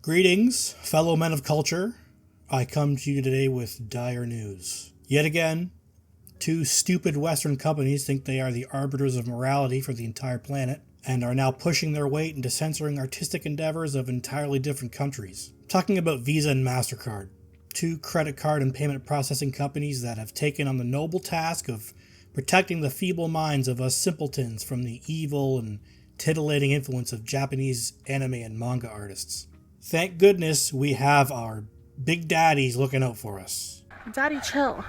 Greetings, fellow men of culture. I come to you today with dire news. Yet again, two stupid Western companies think they are the arbiters of morality for the entire planet and are now pushing their weight into censoring artistic endeavors of entirely different countries. I'm talking about Visa and MasterCard, two credit card and payment processing companies that have taken on the noble task of protecting the feeble minds of us simpletons from the evil and titillating influence of Japanese anime and manga artists. Thank goodness we have our big daddies looking out for us. Daddy, chill.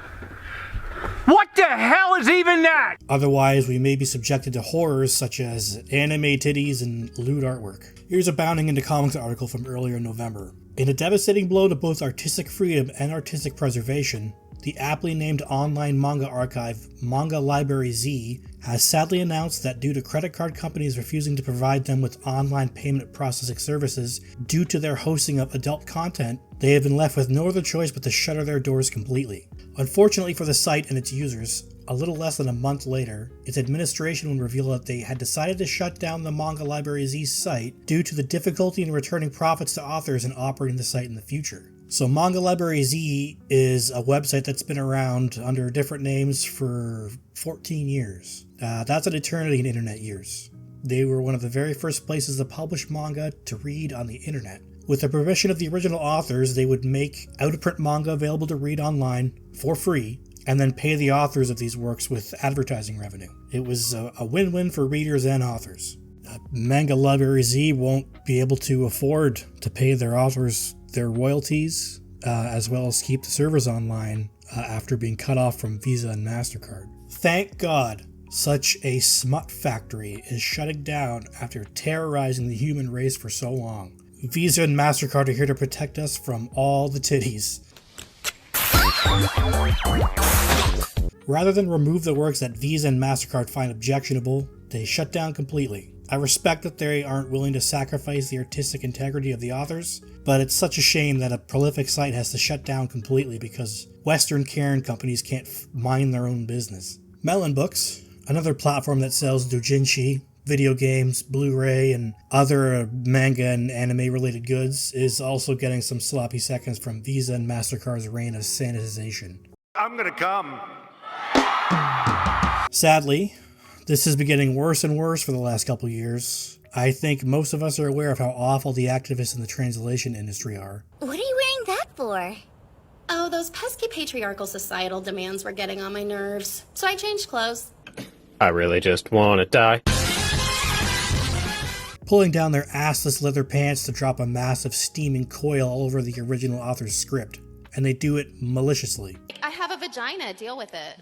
What the hell is even that? Otherwise, we may be subjected to horrors such as anime titties and lewd artwork. Here's a Bounding into Comics article from earlier in November. In a devastating blow to both artistic freedom and artistic preservation, the aptly named online manga archive Manga Library Z has sadly announced that due to credit card companies refusing to provide them with online payment processing services due to their hosting of adult content, they have been left with no other choice but to shutter their doors completely. Unfortunately for the site and its users, a little less than a month later, its administration would reveal that they had decided to shut down the Manga Library Z site due to the difficulty in returning profits to authors and operating the site in the future. So Manga Library Z is a website that's been around under different names for 14 years. That's an eternity in internet years. They were one of the very first places to publish manga to read on the internet. With the permission of the original authors, they would make out-of-print manga available to read online for free, and then pay the authors of these works with advertising revenue. It was a win-win for readers and authors. Manga Library Z won't be able to afford to pay their authors their royalties, as well as keep the servers online after being cut off from Visa and MasterCard. Thank God such a smut factory is shutting down after terrorizing the human race for so long. Visa and MasterCard are here to protect us from all the titties. Rather than remove the works that Visa and MasterCard find objectionable, they shut down completely. I respect that they aren't willing to sacrifice the artistic integrity of the authors, but it's such a shame that a prolific site has to shut down completely because Western Karen companies can't mind their own business. Melon Books, another platform that sells doujinshi, video games, Blu-ray, and other manga and anime-related goods, is also getting some sloppy seconds from Visa and MasterCard's reign of sanitization. I'm gonna come. Sadly, this has been getting worse and worse for the last couple years. I think most of us are aware of how awful the activists in the translation industry are. What are you wearing that for? Oh, those pesky patriarchal societal demands were getting on my nerves, so I changed clothes. I really just want to die. Pulling down their assless leather pants to drop a massive steaming coil all over the original author's script. And they do it maliciously. I have a vagina, deal with it.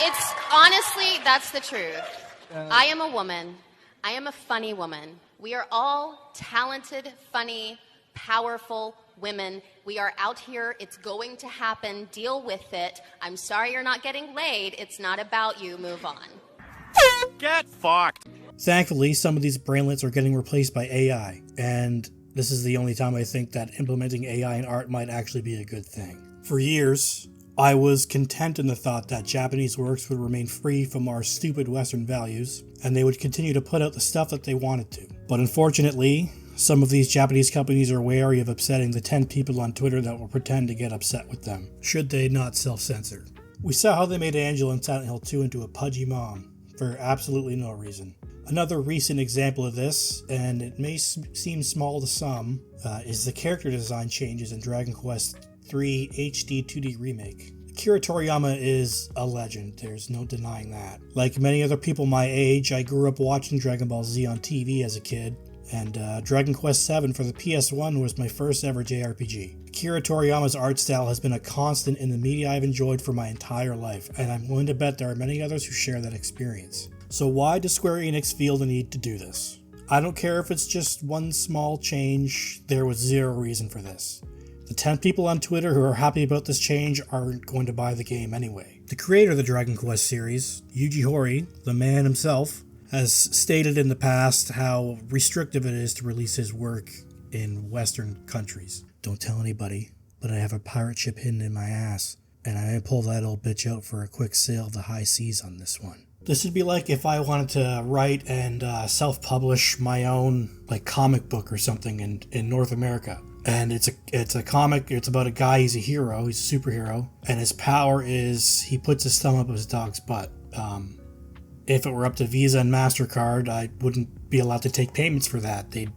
It's honestly, that's the truth. I am a woman. I am a funny woman. We are all talented, funny, powerful women. We are out here. It's going to happen. Deal with it. I'm sorry you're not getting laid. It's not about you. Move on. Get fucked. Thankfully, some of these brainlets are getting replaced by AI, and this is the only time I think that implementing AI in art might actually be a good thing. For years, I was content in the thought that Japanese works would remain free from our stupid Western values, and they would continue to put out the stuff that they wanted to. But unfortunately, some of these Japanese companies are wary of upsetting the 10 people on Twitter that will pretend to get upset with them, should they not self-censor. We saw how they made Angela in Silent Hill 2 into a pudgy mom, for absolutely no reason. Another recent example of this, and it may seem small to some, is the character design changes in Dragon Quest III HD 2D Remake. Akira Toriyama is a legend, there's no denying that. Like many other people my age, I grew up watching Dragon Ball Z on TV as a kid, and Dragon Quest VII for the PS1 was my first ever JRPG. Akira Toriyama's art style has been a constant in the media I've enjoyed for my entire life, and I'm willing to bet there are many others who share that experience. So why does Square Enix feel the need to do this? I don't care if it's just one small change, there was zero reason for this. The 10 people on Twitter who are happy about this change aren't going to buy the game anyway. The creator of the Dragon Quest series, Yuji Horii, the man himself, has stated in the past how restrictive it is to release his work in Western countries. Don't tell anybody, but I have a pirate ship hidden in my ass, and I may pull that old bitch out for a quick sail of the high seas on this one. This would be like if I wanted to write and self-publish my own like comic book or something in North America. And it's a comic. It's about a guy. He's a hero. He's a superhero, and his power is he puts his thumb up his dog's butt. If it were up to Visa and MasterCard, I wouldn't be allowed to take payments for that. They'd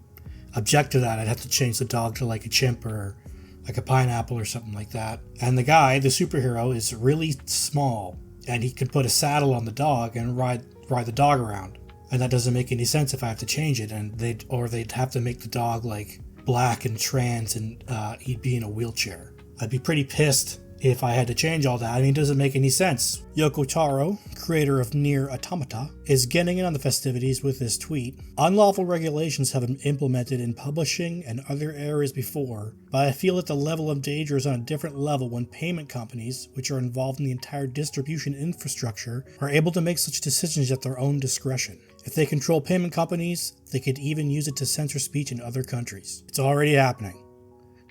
object to that. I'd have to change the dog to like a chimp or like a pineapple or something like that. And the guy, the superhero, is really small, and he can put a saddle on the dog and ride the dog around. And that doesn't make any sense if I have to change it. And they'd have to make the dog like black and trans, and he'd be in a wheelchair. I'd be pretty pissed if I had to change all that. I mean, it doesn't make any sense. Yoko Taro, creator of Nier Automata, is getting in on the festivities with this tweet. Unlawful regulations have been implemented in publishing and other areas before, but I feel that the level of danger is on a different level when payment companies, which are involved in the entire distribution infrastructure, are able to make such decisions at their own discretion. If they control payment companies, they could even use it to censor speech in other countries. It's already happening.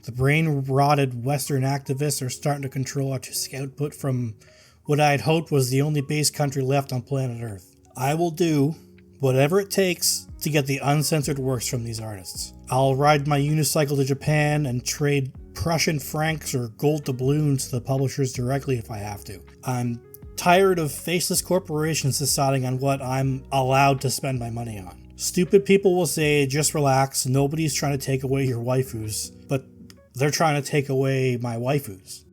The brain-rotted Western activists are starting to control artistic output from what I had hoped was the only base country left on planet Earth. I will do whatever it takes to get the uncensored works from these artists. I'll ride my unicycle to Japan and trade Prussian francs or gold doubloons to the publishers directly if I have to. I'm tired of faceless corporations deciding on what I'm allowed to spend my money on. Stupid people will say, just relax, nobody's trying to take away your waifus, but they're trying to take away my waifus.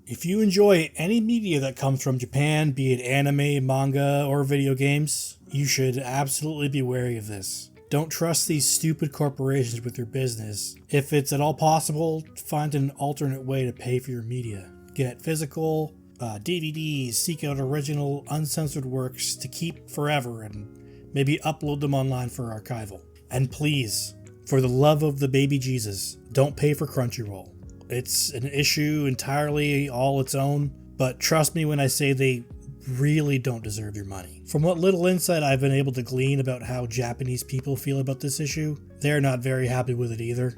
If you enjoy any media that comes from Japan, be it anime, manga, or video games, you should absolutely be wary of this. Don't trust these stupid corporations with your business. If it's at all possible, find an alternate way to pay for your media. Get physical DVDs, seek out original, uncensored works to keep forever, and maybe upload them online for archival. And please, for the love of the baby Jesus, don't pay for Crunchyroll. It's an issue entirely all its own, but trust me when I say they really don't deserve your money. From what little insight I've been able to glean about how Japanese people feel about this issue, they're not very happy with it either.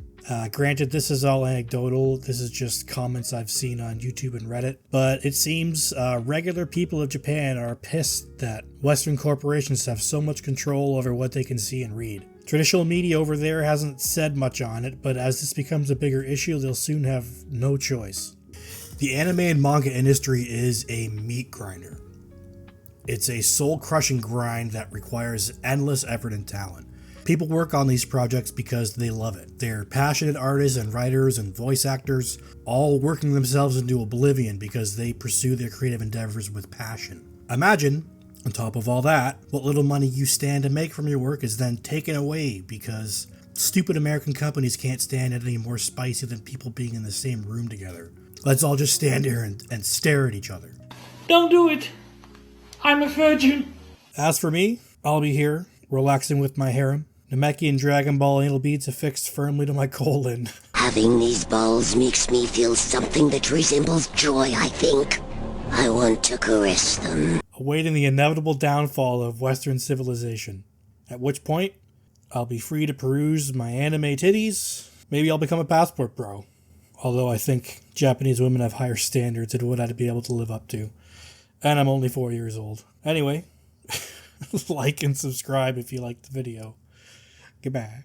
Granted, this is all anecdotal. This is just comments I've seen on YouTube and Reddit, but it seems regular people of Japan are pissed that Western corporations have so much control over what they can see and read. Traditional media over there hasn't said much on it, but as this becomes a bigger issue, they'll soon have no choice. The anime and manga industry is a meat grinder. It's a soul-crushing grind that requires endless effort and talent. People work on these projects because they love it. They're passionate artists and writers and voice actors, all working themselves into oblivion because they pursue their creative endeavors with passion. Imagine, on top of all that, what little money you stand to make from your work is then taken away because stupid American companies can't stand it any more spicy than people being in the same room together. Let's all just stand here and stare at each other. Don't do it. I'm a virgin. As for me, I'll be here, relaxing with my harem. Namekian Dragon Ball anal beads affixed firmly to my colon. Having these balls makes me feel something that resembles joy, I think. I want to caress them. Awaiting the inevitable downfall of Western civilization. At which point, I'll be free to peruse my anime titties. Maybe I'll become a passport bro. Although I think Japanese women have higher standards than what I'd be able to live up to. And I'm only 4 years old. Anyway, like and subscribe if you liked the video. Goodbye.